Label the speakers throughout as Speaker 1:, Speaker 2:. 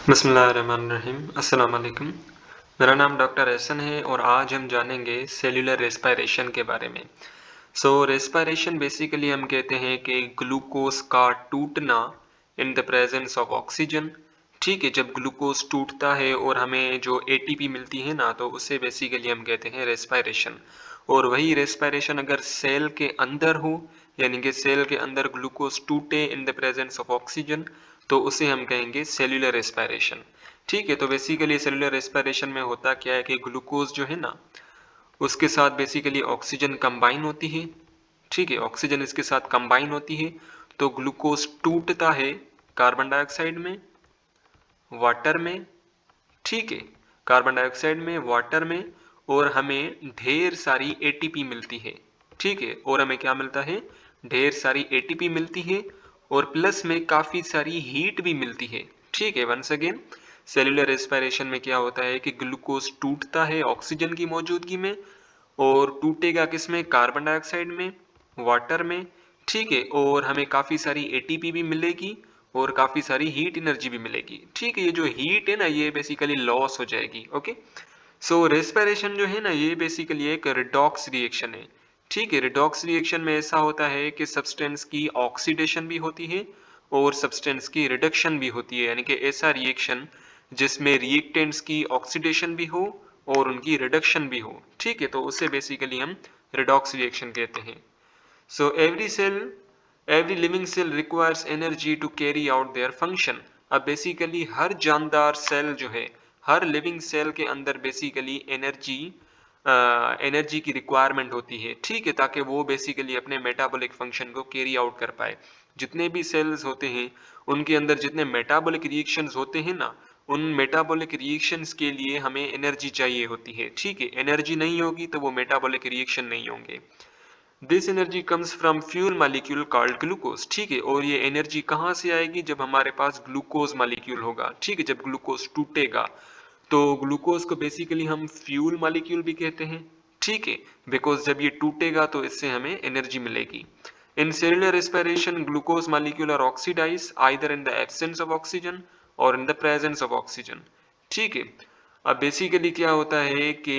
Speaker 1: बिस्मिल्लाहिर्रहमानिर्रहीम। अस्सलाम वालेकुम। मेरा नाम डॉक्टर एहसन है और आज हम जानेंगे सेल्यूलर रेस्पिरेशन के बारे में। रेस्पिरेशन बेसिकली हम कहते हैं कि ग्लूकोज का टूटना इन द प्रेजेंस ऑफ ऑक्सीजन। ठीक है, जब ग्लूकोज टूटता है और हमें जो एटीपी मिलती है ना, तो उसे बेसिकली हम कहते हैं रेस्पिरेशन। और वही रेस्पिरेशन अगर सेल के अंदर हो, यानी कि सेल के अंदर ग्लूकोज टूटे इन द प्रेजेंस ऑफ ऑक्सीजन, तो उसे हम कहेंगे सेल्यूलर रेस्पिरेशन। ठीक है, तो बेसिकली सेल्यूलर रेस्पिरेशन में होता क्या है कि ग्लूकोज जो है ना, उसके साथ बेसिकली ऑक्सीजन कंबाइन होती है। ठीक है, ऑक्सीजन इसके साथ कंबाइन होती है, तो ग्लूकोज टूटता है कार्बन डाइऑक्साइड में, वाटर में। ठीक है, कार्बन डाइऑक्साइड में, वाटर में, और हमें ढेर सारी एटीपी मिलती है। ठीक है, और हमें क्या मिलता है? ढेर सारी एटीपी मिलती है और प्लस में काफी सारी हीट भी मिलती है। ठीक है, वंस अगेन सेल्यूलर रेस्पिरेशन में क्या होता है कि ग्लूकोज टूटता है ऑक्सीजन की मौजूदगी में, और टूटेगा किसमें? कार्बन डाइऑक्साइड में, वाटर में। ठीक है, और हमें काफी सारी एटीपी भी मिलेगी और काफी सारी हीट एनर्जी भी मिलेगी। ठीक है, ये जो हीट है ना, ये बेसिकली लॉस हो जाएगी। ओके, रेस्पिरेशन जो है ना, ये बेसिकली एक रिडॉक्स रिएक्शन है। ठीक है, रिडॉक्स रिएक्शन में ऐसा होता है कि सब्सटेंस की ऑक्सीडेशन भी होती है और सब्सटेंस की रिडक्शन भी होती है, यानी कि ऐसा रिएक्शन जिसमें रिएक्टेंट्स की ऑक्सीडेशन भी हो और उनकी रिडक्शन भी हो। ठीक है, तो उसे बेसिकली हम रिडॉक्स रिएक्शन कहते हैं। So every living cell requires energy to carry out their function. अब बेसिकली हर जानदार सेल जो है, हर लिविंग सेल के अंदर बेसिकली एनर्जी की रिक्वायरमेंट होती है। ठीक है, ताकि वो बेसिकली अपने मेटाबॉलिक फंक्शन को कैरी आउट कर पाए। जितने भी सेल्स होते हैं, उनके अंदर जितने मेटाबॉलिक रिएक्शंस होते हैं ना, उन मेटाबॉलिक रिएक्शंस के लिए हमें एनर्जी चाहिए होती है। ठीक है, एनर्जी नहीं होगी तो वो मेटाबॉलिक रिएक्शन नहीं होंगे। This energy comes from fuel molecule called glucose. ठीक है, और ये एनर्जी कहाँ से आएगी? जब हमारे पास ग्लूकोज मालिक्यूल होगा। ठीक है, जब ग्लूकोज टूटेगा, तो ग्लूकोज को बेसिकली हम फ्यूल मालिक्यूल भी कहते हैं। ठीक है, बिकॉज जब ये टूटेगा तो इससे हमें एनर्जी मिलेगी। In cellular respiration glucose molecule are oxidise either in the absence of oxygen और in the presence of oxygen. ठीक है, अब बेसिकली क्या होता है कि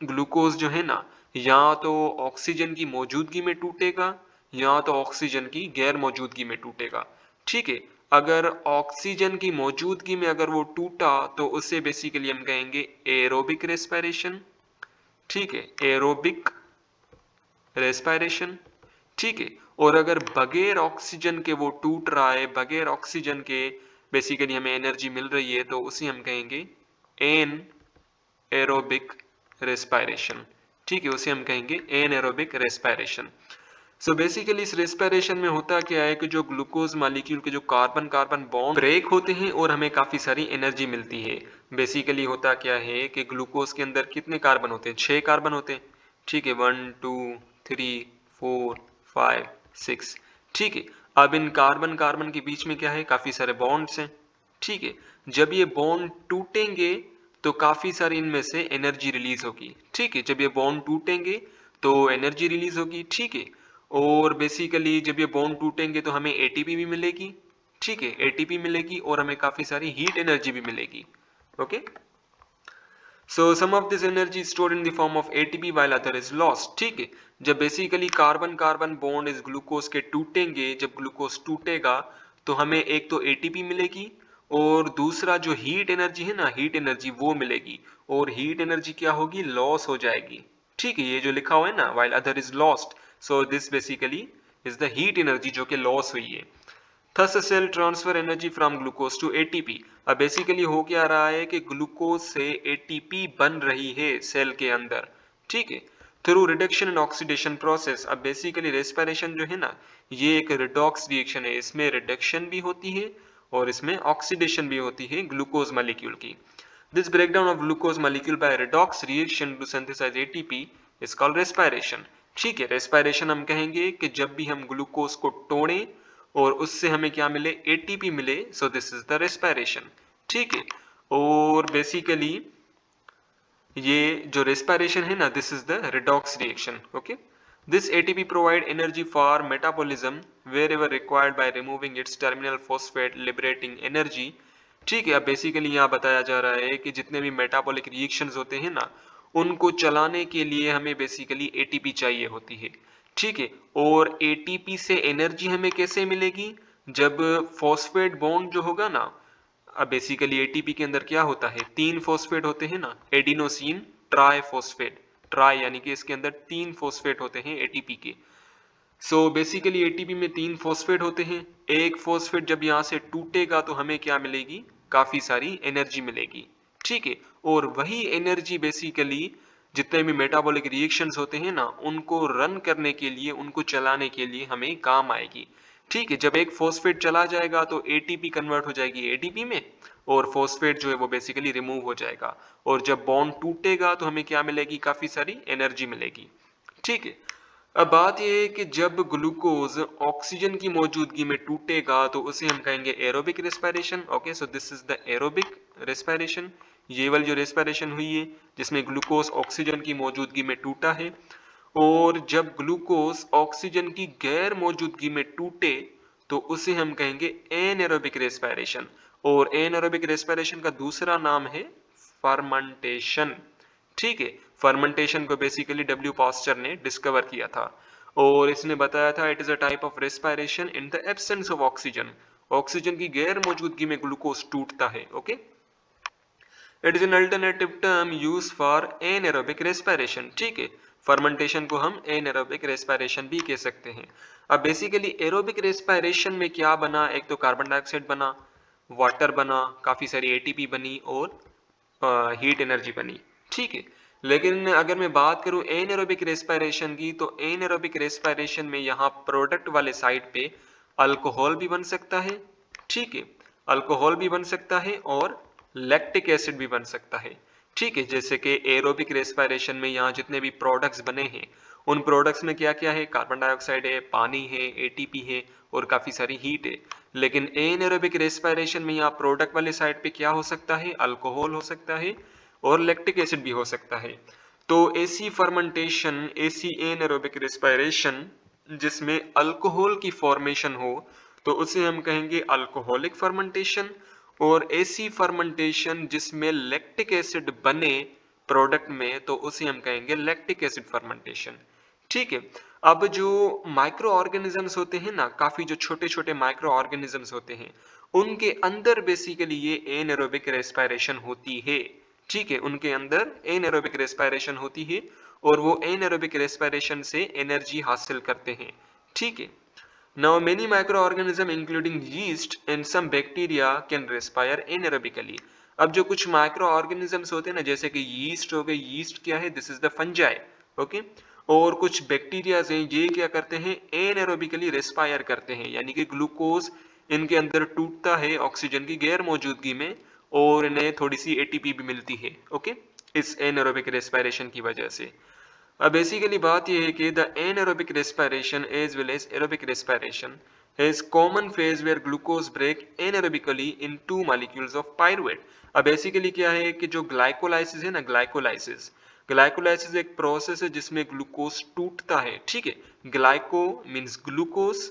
Speaker 1: ग्लूकोज जो है ना, या तो ऑक्सीजन की मौजूदगी में टूटेगा या तो ऑक्सीजन की गैर मौजूदगी में टूटेगा। ठीक है, अगर ऑक्सीजन की मौजूदगी में अगर वो टूटा तो उसे बेसिकली हम कहेंगे एरोबिक रेस्पिरेशन। ठीक है, एरोबिक रेस्पिरेशन। ठीक है, और अगर बगैर ऑक्सीजन के वो टूट रहा है, बगैर ऑक्सीजन के बेसिकली हमें एनर्जी मिल रही है, तो उसे हम कहेंगे एन एरोबिक रेस्पिरेशन। ठीक है, उसे हम कहेंगे एनएरोबिक रेस्पिरेशन। बेसिकली इस रेस्पिरेशन में होता क्या है कि जो ग्लूकोज मॉलिक्यूल के जो कार्बन कार्बन बॉन्ड ब्रेक होते हैं और हमें काफी सारी एनर्जी मिलती है। बेसिकली होता क्या है कि ग्लूकोज के अंदर कितने कार्बन होते हैं? 6 कार्बन होते हैं। ठीक है, 1 2 3 4 5 6। ठीक है, अब इन कार्बन कार्बन के बीच में क्या है? काफी सारे बॉन्ड्स हैं। ठीक है, जब ये बॉन्ड टूटेंगे तो काफी सारी इनमें से एनर्जी रिलीज होगी। ठीक है, जब ये बॉन्ड टूटेंगे तो एनर्जी रिलीज होगी। ठीक है, और बेसिकली जब ये बॉन्ड टूटेंगे तो हमें एटीपी भी मिलेगी। ठीक है, एटीपी मिलेगी और हमें काफी सारी हीट एनर्जी भी मिलेगी। Okay, so some of this energy stored in the form of ATP while other is lost. ठीक है, जब बेसिकली कार्बन कार्बन बॉन्ड इस ग्लूकोज के टूटेंगे, जब ग्लूकोज टूटेगा तो हमें एक तो एटीपी मिलेगी और दूसरा जो हीट एनर्जी है ना, हीट एनर्जी वो मिलेगी। और हीट एनर्जी क्या होगी? लॉस हो जाएगी। ठीक है, ये जो लिखा हुआ है ना, while other is lost, so this basically is the heat energy जो कि लॉस हुई है। Thus a cell transfer energy from glucose to ATP। अब बेसिकली हो क्या रहा है कि ग्लूकोज से ATP बन रही है सेल के अंदर। ठीक है, through reduction and oxidation process. अब बेसिकली रेस्पिरेशन जो है ना, ये एक रिडॉक्स रिएक्शन है। इसमें रिडक्शन भी होती है और इसमें ऑक्सीडेशन भी होती है ग्लूकोज मॉलिक्यूल की। This breakdown of glucose molecule by redox reaction to synthesize ATP is called respiration. ठीक है, रेस्पिरेशन हम कहेंगे कि जब भी हम ग्लूकोज को तोड़ें और उससे हमें क्या मिले? एटीपी मिले, so this is the respiration. ठीक है, और बेसिकली ये जो रेस्पिरेशन है ना, this is the redox reaction. Okay, this ATP provide energy for metabolism wherever required by removing its terminal phosphate liberating energy. ठीक है, अब बेसिकली यहाँ बताया जा रहा है कि जितने भी मेटाबॉलिक रिएक्शंस होते हैं ना, उनको चलाने के लिए हमें बेसिकली एटीपी चाहिए होती है। ठीक है, और एटीपी से एनर्जी हमें कैसे मिलेगी? जब फॉस्फेट बॉन्ड जो होगा ना, अब बेसिकली एटीपी के अंदर क्या होता है, 3 फॉस्फेट होते हैं ना, एडिनोसिन ट्राइफॉस्फेट, ट्राई यानी कि इसके अंदर 3 फॉस्फेट होते हैं एटीपी के। सो बेसिकली एटीपी में 3 फॉस्फेट होते हैं। एक फॉस्फेट जब यहाँ से टूटेगा तो हमें क्या मिलेगी? काफी सारी एनर्जी मिलेगी। ठीक है, और वही एनर्जी बेसिकली जितने भी मेटाबॉलिक रिएक्शंस होते हैं ना, उनको रन करने के लिए, उनको चलाने के लिए हमें काम आएगी। ठीक है, जब एक फॉस्फेट चला जाएगा तो एटीपी कन्वर्ट हो जाएगी एटीपी में, और फॉस्फेट जो है वो बेसिकली रिमूव हो जाएगा, और जब बॉन्ड टूटेगा तो हमें क्या मिलेगी? काफी सारी एनर्जी मिलेगी। ठीक है, अब बात यह है कि जब ग्लूकोज ऑक्सीजन की मौजूदगी में टूटेगा तो उसे हम कहेंगे aerobic respiration. Okay, so this is the aerobic respiration. ये वाली जो रेस्पिरेशन हुई है जिसमें ग्लूकोज ऑक्सीजन की मौजूदगी में टूटा है, और जब ग्लूकोज ऑक्सीजन की गैर मौजूदगी में टूटे तो उसे हम कहेंगे एनएरोबिक रेस्पिरेशन। और एनएरोबिक रेस्पिरेशन का दूसरा नाम है फर्मेंटेशन। ठीक है, फर्मेंटेशन को बेसिकली डब्ल्यू पास्चर ने डिस्कवर किया था, और इसने बताया था it is a type of respiration in the absence of oxygen. Oxygen की गैर मौजूदगी में ग्लूकोज टूटता है। Okay, it is an alternative term use for anaerobic respiration. ठीक है, फर्मेंटेशन को हम एनएरोबिक रेस्पिरेशन भी कह सकते हैं। अब बेसिकली एरोबिक रेस्पिरेशन में क्या बना? एक तो कार्बन डाइऑक्साइड बना, वाटर बना, काफी सारी एटीपी बनी, और हीट एनर्जी बनी। ठीक है, लेकिन अगर मैं बात करूं एनएरोबिक रेस्पिरेशन की, तो एनएरोबिक रेस्पिरेशन में यहाँ प्रोडक्ट वाले साइड पे अल्कोहल भी बन सकता है। ठीक है, अल्कोहल भी बन सकता है और लैक्टिक एसिड भी बन सकता है। ठीक है, जैसे कि एरोबिक रेस्पिरेशन में यहाँ जितने भी प्रोडक्ट्स बने हैं, उन प्रोडक्ट्स में क्या क्या है? कार्बन डाइऑक्साइड है, पानी है, एटीपी है, और काफी सारी हीट है। लेकिन एनएरोबिक रेस्पिरेशन में यहाँ प्रोडक्ट वाले साइड पे क्या हो सकता है? अल्कोहल हो सकता है और लैक्टिक एसिड भी हो सकता है। तो ऐसी फर्मेंटेशन, ऐसी एनएरोबिक रेस्पिरेशन जिसमें अल्कोहल की फॉर्मेशन हो तो उसे हम कहेंगे अल्कोहलिक फर्मेंटेशन, और ऐसी फर्मेंटेशन जिसमें लैक्टिक एसिड बने प्रोडक्ट में तो उसे हम कहेंगे लैक्टिक एसिड फर्मेंटेशन। ठीक है, अब जो माइक्रो ऑर्गेनिजम्स होते हैं ना, काफी जो छोटे छोटे माइक्रो ऑर्गेनिजम्स होते हैं, उनके अंदर बेसिकली ये एनएरोबिक रेस्पिरेशन होती है। ठीक है, उनके अंदर एनएरोबिक रेस्पिरेशन होती है, और वो एनएरोबिक रेस्पिरेशन से एनर्जी हासिल करते हैं। ठीक है, now many microorganisms including yeast and some bacteria can respire anaerobically। अब जो कुछ माइक्रो ऑर्गेनिजम्स होते हैं ना, जैसे कि यीस्ट हो गए, यीस्ट क्या है? This is the fungi. Okay, और कुछ बैक्टीरियाज हैं, ये क्या करते हैं? एनएरोबिकली रेस्पायर करते हैं, यानी कि ग्लूकोज इनके अंदर टूटता है ऑक्सीजन की गैर मौजूदगी में, और इन्हें थोड़ी सी एटीपी भी मिलती है। ओके, इस एनएरोबिक रेस्पिरेशन की वजह से। अब बेसिकली बात यह है कि the anaerobic respiration as well as aerobic respiration is common phase where glucose break anaerobically in two molecules of pyruvate। अब बेसिकली क्या है कि जो ग्लाइकोलाइसिस है ना, ग्लाइकोलाइसिस, ग्लाइकोलाइसिस एक प्रोसेस है जिसमें ग्लूकोज टूटता है। ठीक है, glyco means glucose,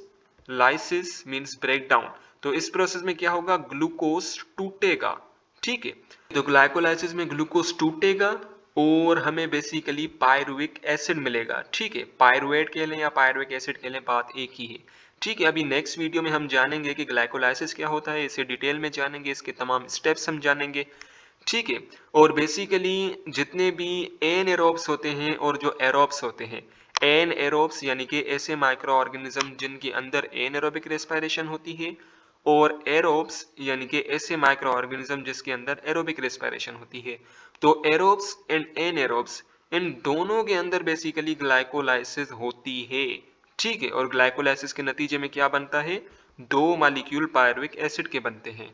Speaker 1: lysis means break down, तो इस प्रोसेस में क्या होगा? ग्लूकोज टूटेगा। ठीक है, तो ग्लाइकोलाइसिस में ग्लूकोज टूटेगा और हमें बेसिकली पायरुविक एसिड मिलेगा। ठीक है, पायरुवेट कह लें या पायरुविक एसिड कह लें, बात एक ही है। ठीक है, अभी नेक्स्ट वीडियो में हम जानेंगे कि ग्लाइकोलाइसिस क्या होता है, इसे डिटेल में जानेंगे, इसके तमाम स्टेप्स हम जानेंगे। ठीक है, और बेसिकली जितने भी एनएरोब्स होते हैं और जो एरोब्स होते हैं, एनएरोब्स यानी कि ऐसे माइक्रो ऑर्गेनिज्म जिनके अंदर एनएरोबिक रेस्पिरेशन होती है, और एरोब्स यानी कि ऐसे माइक्रो ऑर्गेनिज्म जिसके अंदर एरोबिक रेस्पिरेशन होती है। तो एरोब्स एंड एनएरोब्स, इन दोनों के अंदर बेसिकली ग्लाइकोलाइसिस होती है। ठीक है, और ग्लाइकोलाइसिस के नतीजे में क्या बनता है? 2 मॉलिक्यूल पायरुविक एसिड के बनते हैं।